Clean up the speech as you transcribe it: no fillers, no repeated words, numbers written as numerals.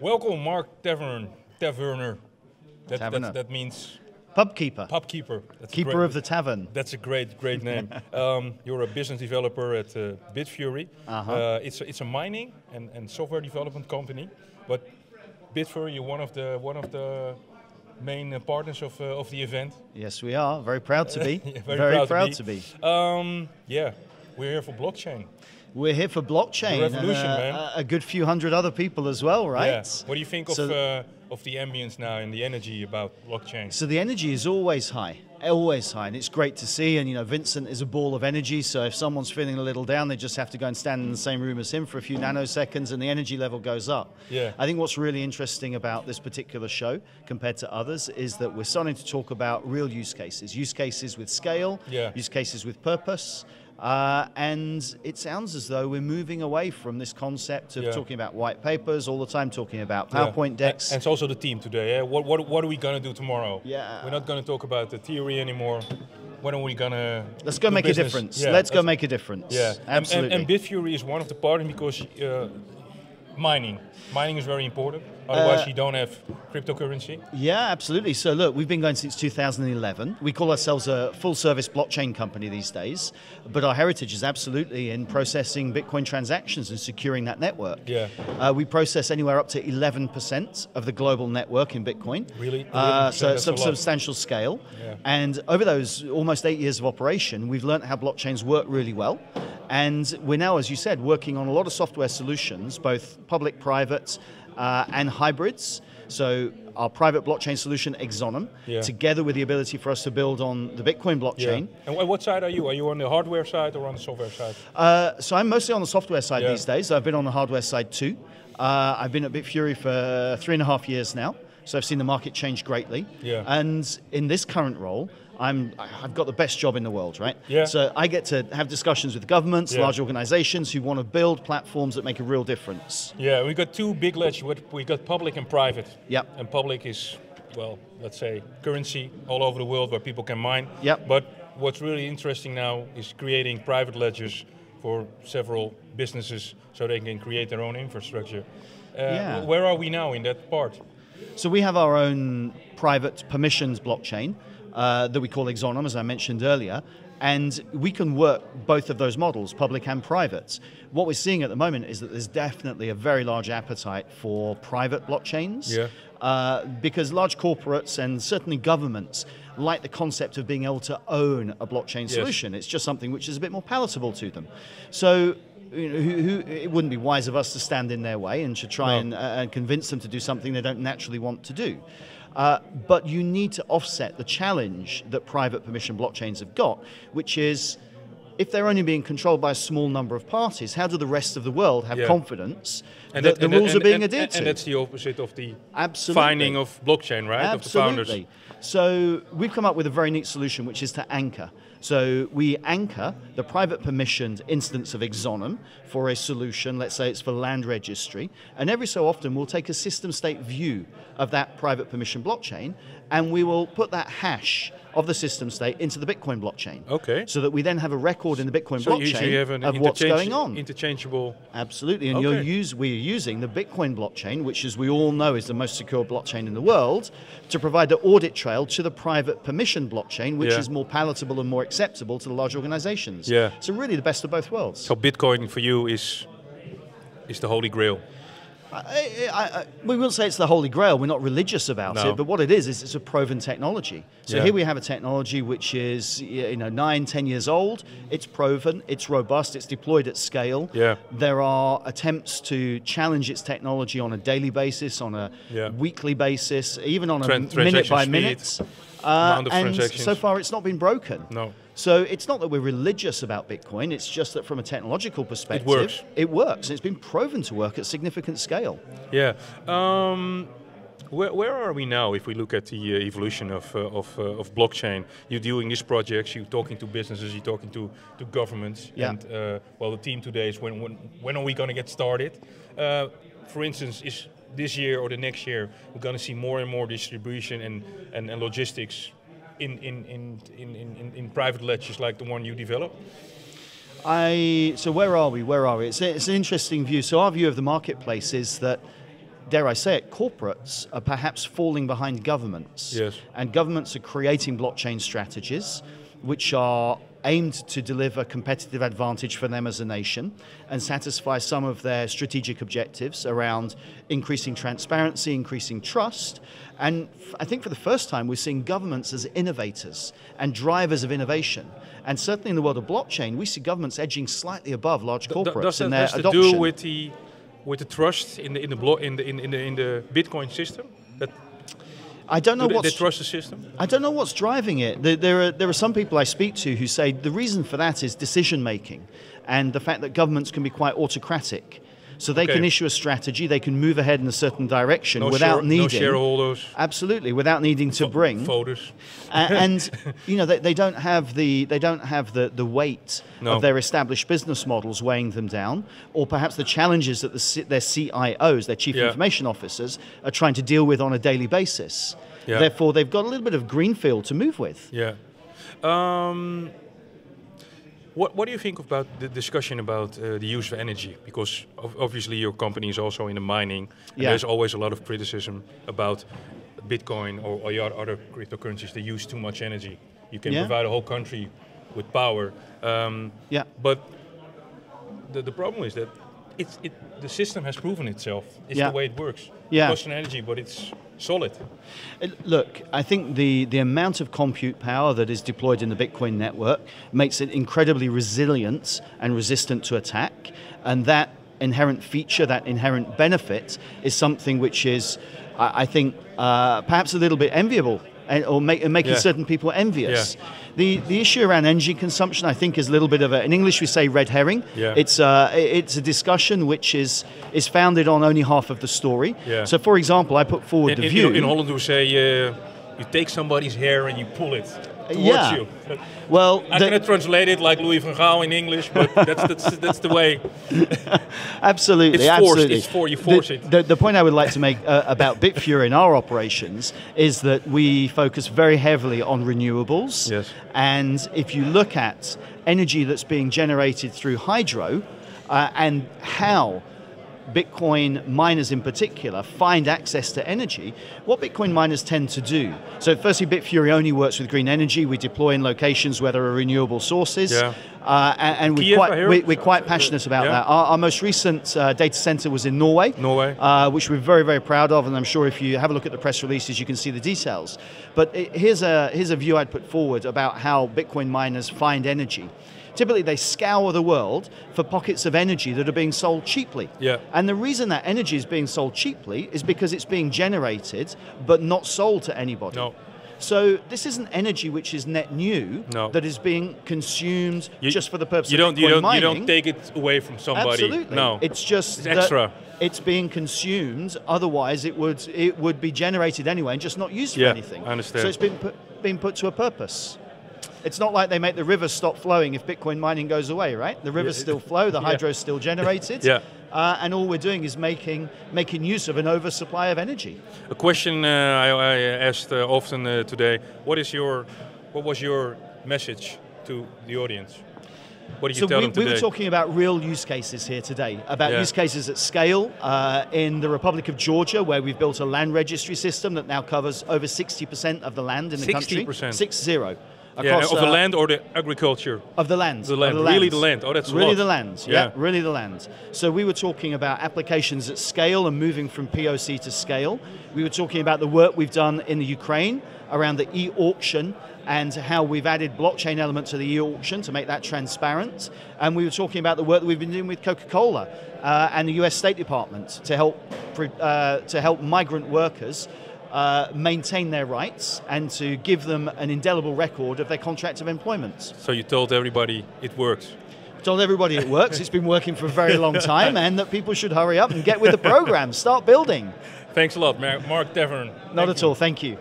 Welcome, Marc Taverner. Taverner. That means pub keeper. Pub keeper. Keeper of the tavern. That's a great name. You're a business developer at Bitfury. It's a mining and software development company, but Bitfury, you're one of the main partners of the event. Yes, we are. Very proud to be. Very proud to be. Yeah, we're here for blockchain. We're here for blockchain. The revolution, man. A good few hundred other people as well, right? Yeah. What do you think of the ambience now and the energy about blockchain? So the energy is always high, and it's great to see. And Vincent is a ball of energy. So if someone's feeling a little down, they just have to go and stand in the same room as him for a few nanoseconds, and the energy level goes up. Yeah. I think what's really interesting about this particular show compared to others is that we're starting to talk about real use cases with scale, use cases with purpose. And it sounds as though we're moving away from this concept of talking about white papers all the time, talking about PowerPoint decks. And it's also the team today. What are we going to do tomorrow? Yeah. We're not going to talk about the theory anymore. When are we going to Let's go make a difference. Yeah, let's go make a difference. Yeah, absolutely. And Bitfury is one of the partners because mining is very important. Otherwise, you don't have cryptocurrency. Yeah, absolutely. So look, we've been going since 2011. We call ourselves a full-service blockchain company these days, but our heritage is absolutely in processing Bitcoin transactions and securing that network. Yeah. We process anywhere up to 11% of the global network in Bitcoin. Really? So it's a substantial scale. Yeah. And over those almost 8 years of operation, we've learned how blockchains work really well. And we're now, as you said, working on a lot of software solutions, both public, private, and hybrids. So our private blockchain solution, Exonum, together with the ability for us to build on the Bitcoin blockchain. Yeah. And what side are you? Are you on the hardware side or on the software side? So I'm mostly on the software side these days. I've been on the hardware side too. I've been at Bitfury for 3.5 years now. So I've seen the market change greatly. Yeah. And in this current role, I've got the best job in the world, right? Yeah. So I get to have discussions with governments, large organizations who want to build platforms that make a real difference. Yeah, we got two big ledgers. We got public and private. Yep. And public is, well, let's say currency all over the world where people can mine. Yep. But what's really interesting now is creating private ledgers for several businesses so they can create their own infrastructure. Where are we now in that part? So we have our own private permissions blockchain that we call Exonum, as I mentioned earlier, and we can work both of those models, public and private. What we're seeing at the moment is that there's definitely a very large appetite for private blockchains, because large corporates and certainly governments like the concept of being able to own a blockchain solution. It's just something which is a bit more palatable to them. So it wouldn't be wise of us to stand in their way and to try and convince them to do something they don't naturally want to do. But you need to offset the challenge that private permission blockchains have got, which is if they're only being controlled by a small number of parties, how do the rest of the world have confidence that the rules are being adhered to? And that's the opposite of the Absolutely. finding of blockchain, right? Absolutely. Of the founders. So we've come up with a very neat solution, which is to anchor. So we anchor the private permissioned instance of Exonum for a solution, let's say it's for land registry, and every so often we'll take a system state view of that private permission blockchain and we will put that hash of the system state into the Bitcoin blockchain. Okay. So that we then have a record in the Bitcoin blockchain of what's going on. Interchangeable. Absolutely, and we're using the Bitcoin blockchain, which as we all know is the most secure blockchain in the world, to provide the audit trail to the private permission blockchain, which is more palatable and more acceptable to the large organizations. Yeah. So really the best of both worlds. So Bitcoin for you is the holy grail. We wouldn't say it's the holy grail. We're not religious about it, but what it is it's a proven technology. So here we have a technology which is 9-10 years old. It's proven, it's robust, it's deployed at scale. Yeah. There are attempts to challenge its technology on a daily basis, on a weekly basis, even on a minute by minute. And so far it's not been broken. No. So it's not that we're religious about Bitcoin, it's just that from a technological perspective, it works. And it's been proven to work at significant scale. Yeah. Where are we now if we look at the evolution of blockchain? You're doing these projects, you're talking to businesses, you're talking to governments. Yeah. And well, the team today is when are we going to get started? For instance, is this year or the next year we're going to see more and more distribution and logistics in private ledgers like the one you develop? So where are we? It's an interesting view. So our view of the marketplace is that dare I say it, corporates are perhaps falling behind governments. Yes. And governments are creating blockchain strategies which are aimed to deliver competitive advantage for them as a nation and satisfy some of their strategic objectives around increasing transparency, increasing trust. And I think for the first time we're seeing governments as innovators and drivers of innovation. And certainly in the world of blockchain, we see governments edging slightly above large corporates in their adoption. Does that have to do with the trust in the Bitcoin system? That I don't know they trust the system? I don't know what's driving it. There are some people I speak to who say the reason for that is decision making and the fact that governments can be quite autocratic. So they can issue a strategy, they can move ahead in a certain direction without needing... No shareholders. Absolutely, without needing to bring... Voters. And you know, they don't have the weight of their established business models weighing them down, or perhaps the challenges that their CIOs, their chief information officers, are trying to deal with on a daily basis. Yeah. Therefore, they've got a little bit of greenfield to move with. Yeah. What do you think about the discussion about the use of energy? Because obviously your company is also in the mining. And there's always a lot of criticism about Bitcoin or your other cryptocurrencies. They use too much energy. You can provide a whole country with power. But the problem is that the system has proven itself. It's the way it works. It costs an energy, but it's solid. Look, I think the amount of compute power that is deployed in the Bitcoin network makes it incredibly resilient and resistant to attack. And that inherent feature, that inherent benefit is something which is, I think, perhaps a little bit enviable or making certain people envious. Yeah. The issue around energy consumption, I think, is a little bit of in English we say red herring. Yeah. It's a discussion which is founded on only half of the story. Yeah. So, for example, I put forward the view. In Holland we say you take somebody's hair and you pull it towards you. Well, I cannot translate it like Louis van Gaal in English, but that's the way. Absolutely, it's forced. absolutely. You force it. The point I would like to make about Bitfury in our operations is that we focus very heavily on renewables. Yes. And if you look at energy that's being generated through hydro and how Bitcoin miners in particular find access to energy, what Bitcoin miners tend to do. So firstly, Bitfury only works with green energy. We deploy in locations where there are renewable sources. Yeah. And we're quite passionate about that. Our most recent data center was in Norway, which we're very, very proud of. And I'm sure if you have a look at the press releases, you can see the details. But here's a view I'd put forward about how Bitcoin miners find energy. Typically, they scour the world for pockets of energy that are being sold cheaply. Yeah. And the reason that energy is being sold cheaply is because it's being generated but not sold to anybody. No. So this isn't energy which is net new, that is being consumed just for the purpose of Bitcoin mining. You don't take it away from somebody. Absolutely. No. It's just it's extra. It's being consumed, otherwise it would be generated anyway and just not used for anything. I understand. So it's been put to a purpose. It's not like they make the rivers stop flowing if Bitcoin mining goes away, right? The rivers still flow, the hydro is still generated, and all we're doing is making use of an oversupply of energy. A question I asked often today: What was your message to the audience? What did you tell them today? We were talking about real use cases here today, about use cases at scale in the Republic of Georgia, where we've built a land registry system that now covers over 60% of the land in the country. 60%? 6-0. Across, of the land or the agriculture? Of the land. The land. Really the land. Oh, that's really the land. Yeah, really the land. So we were talking about applications at scale and moving from POC to scale. We were talking about the work we've done in the Ukraine around the e-auction and how we've added blockchain element to the e-auction to make that transparent. And we were talking about the work that we've been doing with Coca-Cola and the US State Department to help migrant workers maintain their rights and to give them an indelible record of their contract of employment. So you told everybody it works? Told everybody it works. It's been working for a very long time, and that people should hurry up and get with the program, start building. Thanks a lot, Marc Taverner. Not at all, thank you.